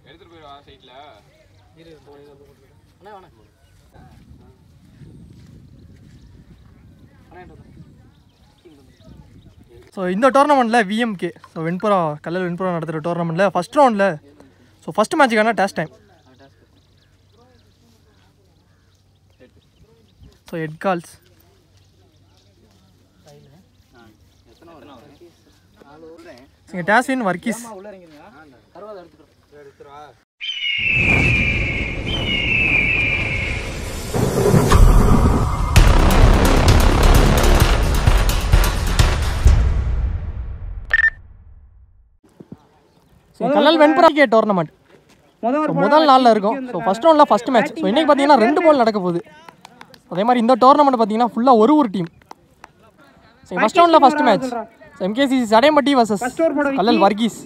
எடுத்துட்டு போய் வா சைட்ல இரு அண்ணா வாங்க ஸோ இந்த டோர்னமெண்ட்டில் விஎம்கே ஸோ வெண்புறா கல்லல் வெண்புறா நடத்துகிற டோர்னமெண்ட்டில் ஃபஸ்ட் ரவுண்டில் ஸோ ஃபஸ்ட்டு மேட்சுக்கான toss time. So head calls இங்கே டேஸ்வின் வர்க்கீஸ். கல்லல் வெண்புறா டோர்னமெண்ட் முதல் நாளில் இருக்கும். ஸோ ஃபஸ்ட் ரவுண்டில் ஃபஸ்ட் மேட்ச். ஸோ இன்றைக்கி பார்த்தீங்கன்னா 2 பால் நடக்க போகுது. அதே மாதிரி இந்த டோர்னமெண்ட் பார்த்தீங்கன்னா ஃபுல்லாக ஒரு டீம். ஸோ ஃபஸ்ட் ரவுண்டில் first match MKCC Sadaiyampatti versus Kallal Varghese.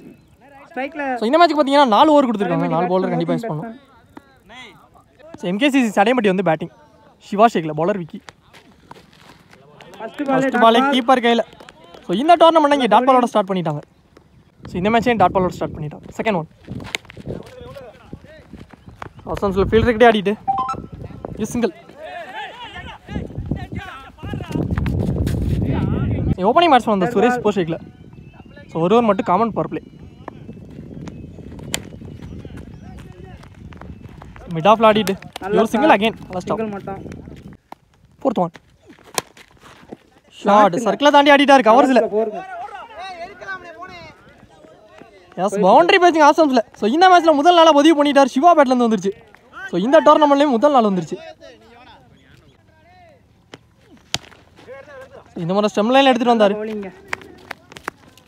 So இந்த மேட்ச்சுக்கு பார்த்தீங்கன்னா 4 ஓவர் கொடுத்துருக்காங்க. 4 பவுலர் கண்டிப்பாக யூஸ் பண்ணும். ஸோ எம்கேசிசி சடையம்பட்டி வந்து பேட்டிங், சிவா ஷேக்கில் பவுலர் விக்கி. ஃபஸ்ட் பாலே கீப்பர் கையில். ஸோ இந்த டோர்னமெண்ட்டை இங்கே டாட் பாலோட ஸ்டார்ட் பண்ணிட்டாங்க. ஸோ இந்த மேட்சையும் டாட் பாலோட ஸ்டார்ட் பண்ணிட்டாங்க. செகண்ட் ஒன் அசாம்ஸில் ஃபீல்டர் கிட்டே ஆடிட்டு சிங்கிள். ஓப்பனிங் பேட்ஸ்மேன் வந்த சுரேஷ் போஷேக்கில். ஸோ ஒரு ஓவர் மட்டும் காமன் பவர் பிளே. மிட் ஆஃப்ல ஆடிட்டு ஒரு single again last fourth one shot சர்க்கிளை தாண்டி ஆடிட்டாரு கவர்ஸில். எஸ் பவுண்டரி பேசிங் ஆசம்ஸில். ஸோ இந்த மேட்ச்சில் முதல் நாளாக பதிவு பண்ணிட்டார். சிவா பேட்லேருந்து வந்துருச்சு. ஸோ இந்த டோர்னமெண்ட்லேயும் முதல் நாள் வந்துருச்சு. இந்த மாதிரி ஸ்டெம் லைனில் எடுத்துகிட்டு வந்தார்.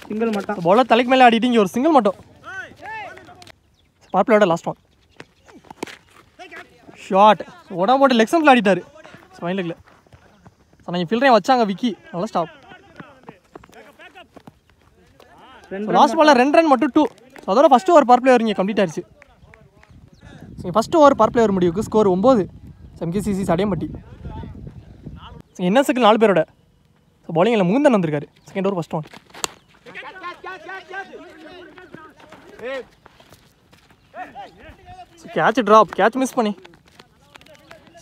சிங்கிள் மட்டும் பவுலர் தலைக்கு மேலே ஆடிட்டு இங்கே ஒரு சிங்கிள் மட்டும். பார்ப்ளோட லாஸ்ட் ஒன் ஷாட் உடம்பு போட்டு லெக் ஸ்டம்பில் ஆடிட்டார். ஸ்மைன் லெக்கில். ஸோ நீங்கள் ஃபீல்டரையும் வச்சாங்க விக்கி. நல்லா ஸ்டாப். லாஸ்ட் பாலில் 2 ரன் மட்டும் 2. ஸோ அதோட ஃபஸ்ட்டு ஓவர் பவர் பிளேயர் இங்கே கம்ப்ளீட் ஆயிடுச்சு. So first over power player முடிவுக்கு ஸ்கோர் 9. எம்கேசிசி சடையம்பட்டி. ஸோ என்எஸ்க்கு 4 பேரோட. ஸோ பவுலிங்கில் முகுந்தன் வந்திருக்காரு. Second over first one catch drop. Catch miss பண்ணி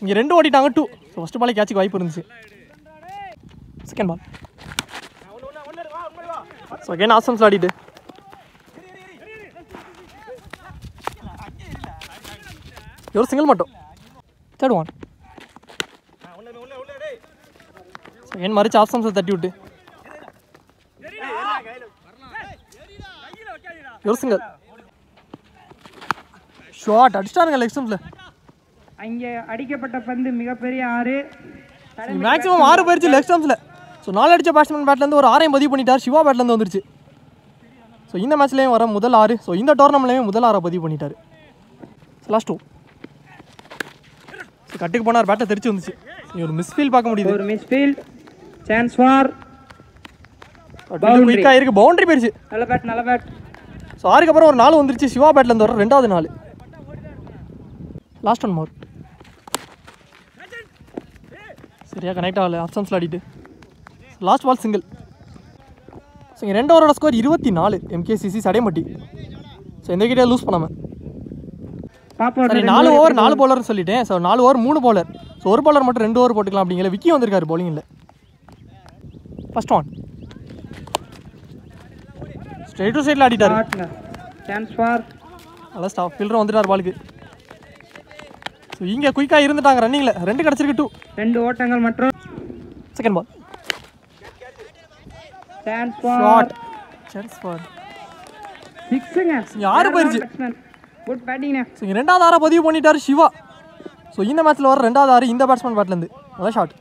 இங்கே 2 ஓடிட்டாங்க 2. ஸோ ஃபஸ்ட்டு பாலே கேட்சுக்கு வாய்ப்பு இருந்துச்சு. செகண்ட் பால் ஸோ அகைன் ஆசம்ஸ் ஆடிட்டு ஒரு சிங்கிள் மட்டும். தேர்ட் ஒன் செகண்ட் மறிச்சு ஆசம்ஸை தட்டி விட்டு ஒரு சிங்கிள் ஷாட் அடிச்சிட்டாருங்க லெக் ஸ்டம்பில். அங்கே அடிக்கப்பட்ட பந்து மிகப்பெரிய 6. மேக்ஸிமம் 6 போயிடுச்சு லெக் ஸ்டம்பில். ஸோ 4 அடித்த பேட்ஸ்மேன் பேட்லேருந்து ஒரு 6 பதிவு பண்ணிட்டார். சிவா பேட்லேருந்து வந்துருச்சு. ஸோ இந்த மேட்ச்லேயும் வர முதல் 6. ஸோ இந்த டோர்னமெண்ட்லேயும் முதல் 6 பதிவு பண்ணிட்டார். லாஸ்ட் 2 ஸோ கட்டுக்கு போனார். பேட்டை தெரிச்சு வந்துச்சு. ஒரு மிஸ்ஃபீல் பார்க்க முடியுது. ஒரு மிஸ்ஃபீல் சான்ஸ் ஃபார் குயிக்காக இருக்குது. பவுண்டரி போயிடுச்சு. நல்ல பேட் நல்ல பேட். ஸோ 6க்கு அப்புறம் ஒரு 4 வந்துருச்சு. சிவா பேட்லேருந்து வர 2வது 4. லாஸ்ட் ஒன் மோர் சரியாக கனெக்ட் ஆகலை. ஆப்ஷன்ஸில் ஆடிட்டு லாஸ்ட் பால் சிங்கிள். ஸோ இங்கே 2 ஓவரோட ஸ்கோர் 24. எம்கேசிசி சடையம்பட்டி. ஸோ எந்த கிட்டே லூஸ் பண்ணாமல் சரி 4 ஓவர் 4 பவுலர்னு சொல்லிட்டேன். So 4 over 3 bowler. ஸோ ஒரு பவுலர் மட்டும் 2 ஓவர் போட்டுக்கலாம் அப்படிங்கிற விக்கி வந்திருக்காரு பவுலிங்கில். ஃபர்ஸ்ட் ஒன் ஸ்ட்ரெயிட் டு சைடில் ஆடிட்டார். சான்ஸ் ஃபார் நல்லா ஸ்டாப். ஃபீல்டர் வந்துட்டார் பாலுக்கு. ஸோ இங்கே குயிக்காக இருந்துட்டாங்க ரன்னிங்கில். 2 கிடச்சிருக்கு 2. 2 ஓட்டங்கள் மற்றும் second ball chance for shot chance for 6ங்க. 6 போயிடுச்சு. குட் பேட்டிங்ண்ணே. ஸோ இங்கே 2வது 6 பதிவு பண்ணிட்டார் சிவா. ஸோ இந்த மேட்ச்சில் வர 2வது 6 இந்த பேட்ஸ்மேன் பேட்லேருந்து. நல்லா ஷாட்.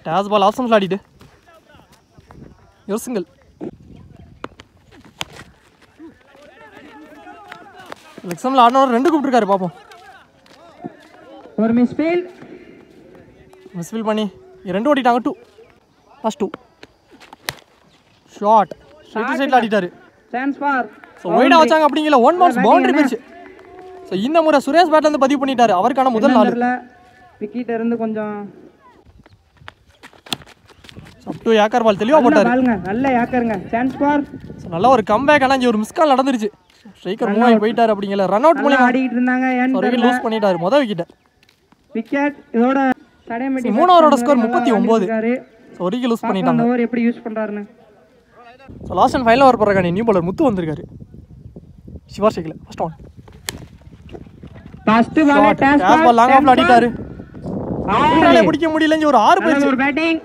டேஸ் பால் ஆப்ஷன்ஸில் ஆடிட்டு ஒரு சிங்கிள். எக்ஸாமில் ஆடினவர் 2 கூப்பிட்டுருக்காரு. பார்ப்போம். ஒரு மிஸ்ஃபீல் பண்ணி 2 ஓடிட்டாங்க 2. ஃபர்ஸ்ட் 2 ஷாட் சைடில் ஆடிட்டாரு. சான்ஸ் ஃபார் ஸோ ஒயிடாக வச்சாங்க அப்படிங்கிற 1 பால்ஸ் பவுண்டரி போயிடுச்சு. ஸோ இந்த முறை சுரேஷ் பேட்லேருந்து பதிவு பண்ணிட்டாரு. அவருக்கான முதல் 4. விக்கெட் இருந்து கொஞ்சம் அப் டு யாக்கர் பால் தெளிவாக போட்டார். பாருங்க நல்ல யாக்கருங்க. Chance for. ஸோ நல்ல ஒரு கம்பேக். ஆனால் இங்கே ஒரு மிஸ் கால் நடந்துருச்சு. ஸ்ட்ரைக்கர் மூவ் ஆகி போயிட்டார். அப்படிங்கல ரன் அவுட் மூலியமா ஆடிட்டு இருந்தாங்க. ஒரு லூஸ் பண்ணிட்டாரு மொதல் விக்கெட். விக்கெட் இதோட சடைமேட்டி. 3 ஓவரோட ஸ்கோர் 39. ஸோ ஒரு விக்கெட் லூஸ் பண்ணிட்டாங்க. ஓவர் எப்படி யூஸ் பண்றாருன்னு. So last and final over போடுறாங்க. நியூ பாலர் முத்து வந்திருக்காரு. சிவா ஷேக்ல first one. First ball toss ball long ஆஃப்ல அடிட்டாரு. அவரால பிடிக்க முடியல. ஒரு 6 போயிடுச்சு. ஒரு batting.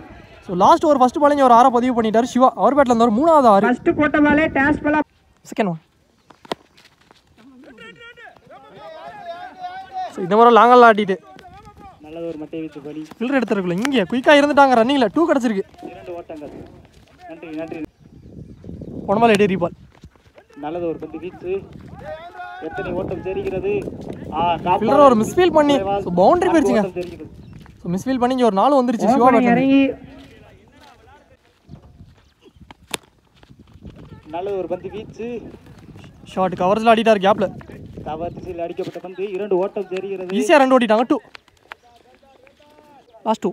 So last over first ball ஒரு 6 பதிவு பண்ணிட்டாரு சிவா. அவர் பேட்ல இருந்த ஒரு 3வது 6. ஃபர்ஸ்ட் போட்ட பாலே toss ball. Second one. So இந்த முறை லாங்கெல்லாம் ஆட்டிட்டு நல்ல ஒரு மட்டை வீச்சு பலி. ஃபில்டர் எடுத்துருக்குள்ள இங்கே குயிக்காக இருந்துட்டாங்க. ரன்னிங்கில் 2 கிடச்சிருக்கு. 2 ஓட்டங்கள். நன்றி. ஒன் பால் எடி ரீபால். நல்லது ஒரு பந்து வீச்சு. எத்தனை ஓட்டம் தெரிகிறது. ஃபில்டர் ஒரு மிஸ்ஃபீல் பண்ணி ஸோ பவுண்டரி போயிடுச்சுங்க. ஸோ மிஸ்ஃபீல் பண்ணி இங்கே ஒரு 4 வந்துருச்சு சிவா பேட்ல. இறங்கி நல்ல ஒரு பந்து வீச்சு. ஷார்ட் கவர்ஸில் ஆடிட்டார். கேப்பில் கவர் திசையில் அடிக்கப்பட்ட பந்து 2 ஓட்டம் தெரிகிறது. ஈஸியாக 2 ஓட்டிட்டாங்க. 2 லாஸ்ட் 2.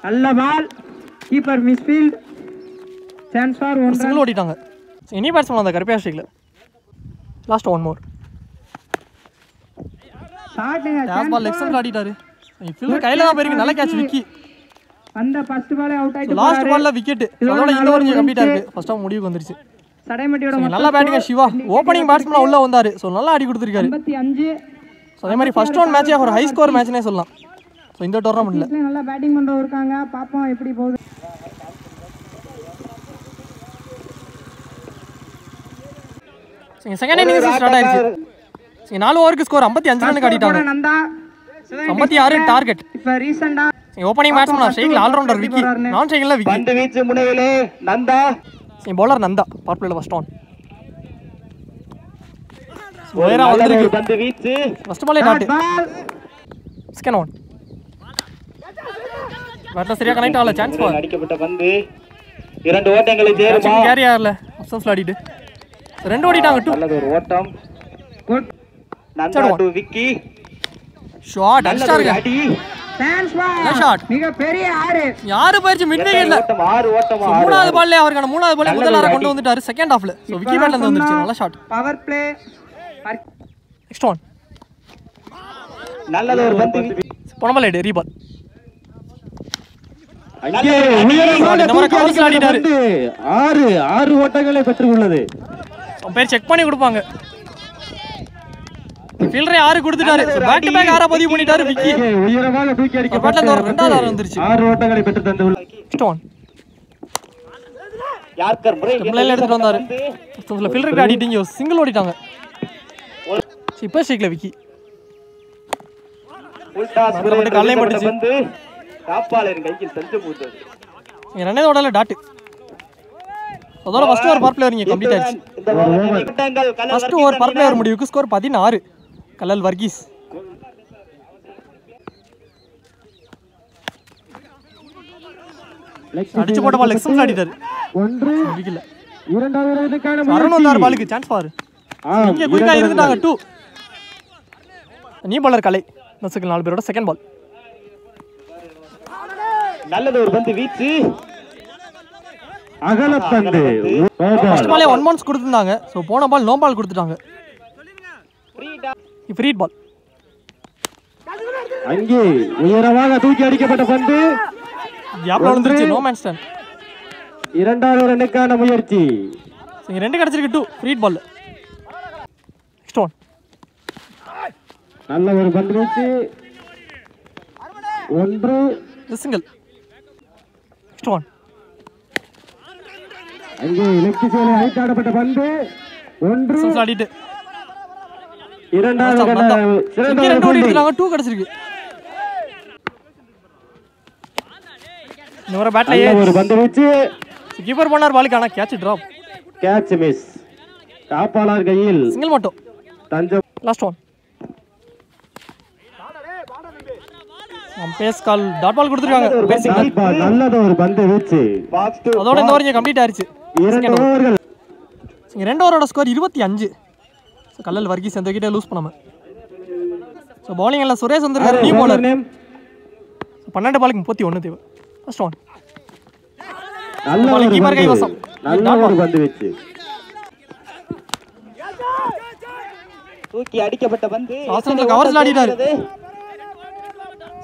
நல்ல ball. Keeper misfield. Chance for 1 single ஓட்டிட்டாங்க. ஸோ இனி பேட்ஸ்மேன் அந்த கருப்பையா ஸ்ட்ரைக்கில். Last 1 more. ஷாட்டுங்க. டேஸ் பால் லெக் சென்டர் ஆடிட்டாரு. ஃபில்டர் கையில் தான் போயிருக்கு. நல்ல கேட்ச் விக்கி. அந்த ஃபர்ஸ்ட் பாலே அவுட் ஆயிட்டு லாஸ்ட் பால்ல விக்கெட். அதோட இந்த ஓவர் கம்ப்ளீட்டா இருக்கு. ஃபர்ஸ்ட் ஆஃப் முடிவுக்கு வந்துருச்சு. சடைமேட்டியோட நல்ல பேட்டிங் சிவா. ஓப்பனிங் பேட்ஸ்மேனா உள்ள வந்தாரு. ஸோ நல்லா ஆடி கொடுத்துருக்காரு. 85. ஸோ அதே மாதிரி ஃபர்ஸ்ட் ரவுண்ட் மேட்சே ஒரு ஹை ஸ்கோர் மேட்ச்னே சொல்லலாம். ஸோ இந்த டோர்னமெண்ட்ல நல்லா பேட்டிங் பண்றவங்க இருக்காங்க. பாப்போம் எப்படி போகுது. செகண்ட் இன்னிங்ஸ் ஸ்டார்ட் ஆயிருச்சு. 4 ஓவருக்கு ஸ்கோர் 55 ரன் ஆடிட்டாங்க. நந்தா 56 டார்கெட். இப்ப ரீசன்ட்டா ஓப்பனிங் பேட்ஸ்மேன் ஸ்ட்ரைக்ல ஆல் ரவுண்டர் விக்கி. நான் ஸ்ட்ரைக்ல விக்கி. பந்து வீச்சு முனையிலே நந்தா. பவுலர் நந்தா பவர் பிளேல ஃபர்ஸ்ட் ஆன். வேற வந்திருக்கு. பந்து வீச்சு. ஃபர்ஸ்ட் பாலே டாட். Second one. பேட்ல சரியா கனெக்ட் ஆகல. Chance for. அடிக்கப்பட்ட பந்து 2 ஓட்டங்களை சேருமா. கேரி ஆகல. அப்சன்ஸ்ல ஆடிட்டு 2 ஓடிட்டாங்க. 2 நல்லது ஒரு ஓட்டம். Good. Nanda to Vicky. Shot அடிச்சாருங்க. அடி. Chance for. நல்ல ஷாட். மிக பெரிய 6. யாரு போயிச்சு மிட் விக்கெட்ல. 6 ஓட்டம். மூணாவது பால்ல அவர்கான மூணாவது பால்ல முதல் ஆற கொண்டு வந்துட்டாரு செகண்ட் ஹாஃப்ல. சோ விக்கி பேட்ல இருந்து வந்துருச்சு. நல்ல shot. Power play. Next one. நல்லது ஒரு பந்து. போனபால் எடு ரீபால். அங்கே உயரமான கவர்ஸ்ல ஆடிட்டாரு. 6 ஓட்டங்களை பெற்றுள்ளது. பேர் செக் பண்ணி கொடுப்பாங்க. ஃபீல்டரே 6 கொடுத்துட்டாரு. பேக் டு பேக் 6 பதிவு பண்ணிட்டாரு விக்கி. உயரமாக தூக்கி அடிக்கப்பட்ட பேட்ல ரெண்டாவது ஆறு வந்துருச்சு. 6 ஓட்டங்களை பெற்று தந்துள்ளார். Next one. யார்கர் முறை டெம்ப்ளேல எடுத்துட்டு வந்தாரு. ஃபர்ஸ்ட்ல ஃபீல்டருக்கு ஆடிட்டீங்க. சிங்கிள் ஓடிட்டாங்க. இப்போ ஸ்ட்ரைக்ல விக்கி. உல்டா ஸ்பிரிட் கல்லை மாட்டுச்சு. பந்து காப்பாளரின் கையில் தஞ்சு போகுது. ரன்னே ஓடல டாட். அதோட ஃபர்ஸ்ட் ஓவர் பவர் பிளேயர் இங்க கம்ப்ளீட் ஆயிடுச்சு. ஃபர்ஸ்ட் ஓவர் பவர் பிளேயர் முடிவுக்கு ஸ்கோர் 16. கல்லல் வர்கீஸ். அடிச்சு போட்ட பால் லெக்ஸன்ல அடிட்டாரு. 1 விக்கெட்ல. இரண்டாவது ரன்னுக்கான அருண் வந்தார் பாலுக்கு. சான்ஸ் பாரு. இங்க குயிக்கா இருந்துட்டாங்க. 2 நீ பாலர் கலை. நசுக்கு 4 பேரோட செகண்ட் பால். நல்லது ஒரு பந்து வீச்சு. அகலப்பந்து. ஃபர்ஸ்ட் பாலே 1 பால்ஸ் கொடுத்திருந்தாங்க. சோ போன பால் நோ பால் கொடுத்துட்டாங்க. Free ball. அங்கே உயரமாக தூக்கி அடிக்கப்பட்ட பந்து கேப்ல வந்துருச்சு. No man stand. இரண்டாவது ரன்னுக்கான முயற்சி. இங்க 2 கிடைச்சிருக்கு. 2 ஃப்ரீ பால். Next one. நல்ல ஒரு பந்து வீச்சு. 1 சிங்கிள். Next one. அங்கே லெஃப்ட் சைடில் ஹைட் ஆடப்பட்ட பந்து 1 ஆடிட்டு இரண்டாவது 2 கிடைச்சிருக்கு. இன்னொரு பேட்லயே ஒரு பந்து வீச்சு. கீப்பர் பண்ணார் பாலுக்கு. ஆனா கேட்ச் டிராப். Catch miss. காப்பாளர் கையில் சிங்கிள் மட்டும். தஞ்சம். Last one. பேஸ் கால் டாட் பால் கொடுத்துருக்காங்க. நல்லது ஒரு பந்து வீச்சு. அதோட இந்த ஓவர் கம்ப்ளீட் ஆயிருச்சு. 2 ஓவர்கள். 2 ஓவரோட ஸ்கோர் 25. ஸோ கல்லல் வர்கீஸ் எந்த விக்கெட்டே லூஸ் பண்ணாம. ஸோ பவுலிங் எல்லாம் சுரேஷ் வந்துருக்காரு. New bowler. 12 பாலுக்கு 31 தேவை. First one. நல்ல பால் ஒரு கீப்பர் பந்து. கைவசம். நல்ல ஒரு பந்து வெச்சு. தூக்கி அடிக்கப்பட்ட பந்து ஆசன்ல கவர்ஸ்ல ஆடிட்டாரு.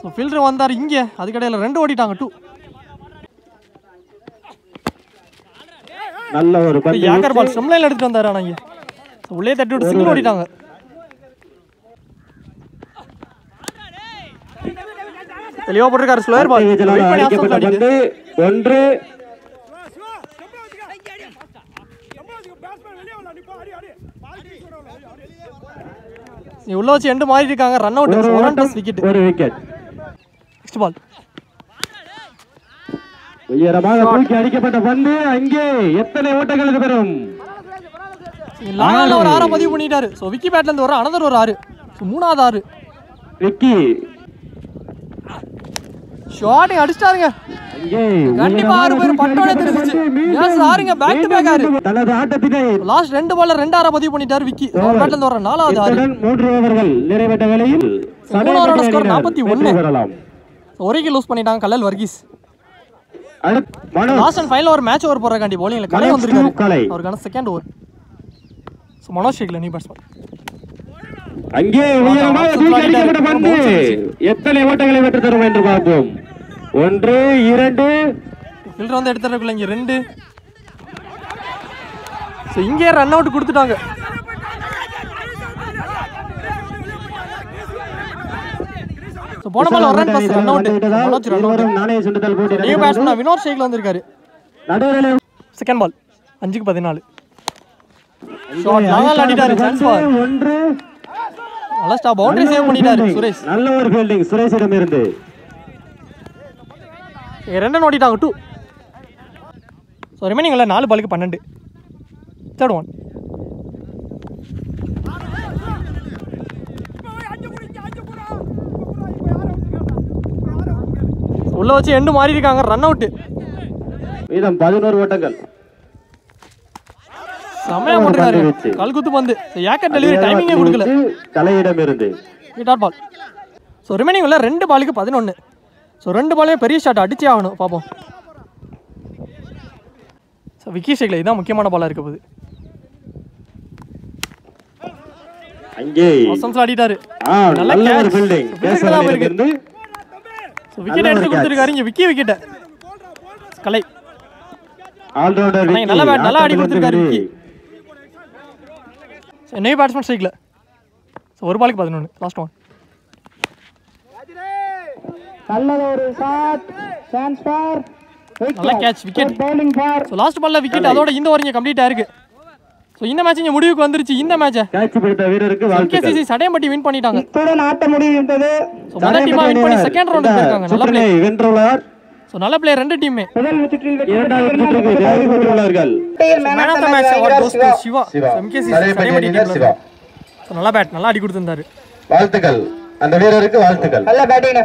சோ ஃபீல்டர் வந்தாரு இங்க, அதுக்கடையில 2 ஓடிட்டாங்க 2. நல்ல ஒரு பந்து. யாக்கர் பால் ஸ்டம்ப்லைன்ல எடுத்துட்டு வந்தாரு ஆனா இங்க. சோ உள்ளே தட்டி விட்டு சிங்கிள் ஓடிட்டாங்க. தெளிவா போட்டுருக்காரு ஸ்லோயர் பால். அடிக்கப்பட்ட பந்து 1. உள்ள வச்சு எண்டு மாறி இருக்காங்க. Run out. 1 run plus wicket. ஒரு விக்கெட். Next ball. உயரமாக தூக்கி அடிக்கப்பட்ட பந்து அங்கே எத்தனை ஓட்டங்களுக்கு பெறும்? லாங்ல ஒரு 6 பதிவு பண்ணிட்டாரு. சோ விக்கி பேட்ல இருந்து வர அனதர் ஒரு 6. சோ மூணாவது 6. விக்கி ஷாட்டிங் அடிச்சாருங்க. அங்கே கண்டிப்பா 6 பேர் பட்டோட தெரிஞ்சிச்சு. எஸ் ஆறுங்க பேக் டு பேக் 6. தனது ஆட்டத்தினை லாஸ்ட் 2 பால்ல 2 6 பதிவு பண்ணிட்டாரு விக்கி. அவர் பேட்ல இருந்து வர 4வது 6. 3 ஓவர்கள் நிறைவேற்ற வேளையில் மூணாவது ஸ்கோர் 41. வரலாம். ஒரு விக்கெட் லூஸ் பண்ணிட்டாங்க கல்லல் வர்கீஸ். மனோ லாஸ்ட் அண்ட் ஃபைனல் ஒரு மேட்ச் ஓவர் போறக்காண்டி bowlingல கலை வந்திருக்காரு. கலை. அவருக்கான செகண்ட் ஓவர். சோ மனோஜ் ஷேக்ல நீ பேட்ஸ்மேன். அங்கே உயரமாக தூக்கி அடிக்கப்பட்ட பந்து எத்தனை ஓட்டங்களை வெற்றி தரும் என்று பார்ப்போம். 1 2 ஃபீல்டர் வந்து எடுத்துறதுக்குள்ள இங்க 2. சோ இங்கே ரன் அவுட் கொடுத்துட்டாங்க. சோ போன பால் ஒரு run pass run out. Manoj run out. நாணய சுண்டுதல் போட்டி நியூ பேட்ஸ்மேன் வினோத் ஷேக்ல வந்திருக்காரு. நடுவரில் செகண்ட் பால் 5க்கு 14. ஷாட் லாங்ல அடிட்டாரு. Chance ball 1. நல்லா ஸ்டாப் பவுண்டரி சேவ் பண்ணிட்டாரு சுரேஷ். நல்ல ஒரு ஃபீல்டிங் சுரேஷிடம் இருந்து. 2 ரன் ஓடிட்டாங்க 2. ஸோ ரிமைனிங் இல்லை 4 பாலுக்கு 12. Third one. உள்ள வச்சு எண்டு மாறி இருக்காங்க. Run out. மீதம் 11 ஓட்டங்கள். செமையா போட்டுருக்காரு. கல்குத்து பந்து. ஏக்கர் டெலிவரி டைமிங்கே கொடுக்கல. தலையிடம் இருந்து டாட் பால். ஸோ ரிமைனிங் உள்ள 2 பாலுக்கு 11. ஸோ 2 பாலுமே பெரிய ஷாட் அடிச்சே ஆகணும். பார்ப்போம். ஸோ விக்கி ஷேக்ல இதான் முக்கியமான பாலாக இருக்க போகுது. அங்கே ஆசம்ஸ்ல ஆடிட்டாரு. நல்ல ஒரு ஃபீல்டிங் இருந்து ஸோ விக்கெட் எடுத்து கொடுத்துருக்காரு. இங்கே விக்கி விக்கெட்டை கலை ஆல்ரவுண்டர் விக்கி நல்ல பேட் நல்லா ஆடி கொடுத்துருக்காரு விக்கி. நியூ பேட்ஸ்மேன் ஸ்ட்ரைக்ல. ஸோ ஒரு பாலுக்கு 11. Last one. நல்ல ஒரு ஷாட். சான்ஸ் ஃபார் நல்ல catch wicket. bowling for so last பால்ல விக்கெட். அதோட இந்த ஓவர் இங்கே கம்ப்ளீட் ஆயிருக்கு. ஸோ இந்த மேட்ச் இங்கே முடிவுக்கு வந்துருச்சு. இந்த மேட்சை கேட்ச் பிடித்த வீரருக்கு வாழ்த்துக்கள். கேசிசி சடையம்பட்டி வின் பண்ணிட்டாங்க. இத்துடன் ஆட்ட முடிந்தது. ஸோ முதல் டீமா வின் பண்ணி செகண்ட் ரவுண்டுக்கு போயிருக்காங்க. நல்ல பிளே. வென்றுள்ளார். ஸோ நல்ல பிளே 2 டீமே. முதல் விக்கெட்டில் இரண்டாவது சுற்றுக்கு தேர்வு பெற்றுள்ளார்கள். Man of the match award goes to Siva. MKC Sadaiyampatti டீம்ல. ஸோ நல்ல பேட் நல்லா அடி கொடுத்திருந்தாரு. வாழ்த்துக்கள் அந்த வீரருக்கு வாழ்த்துக்கள். நல்ல பேட்டிங்.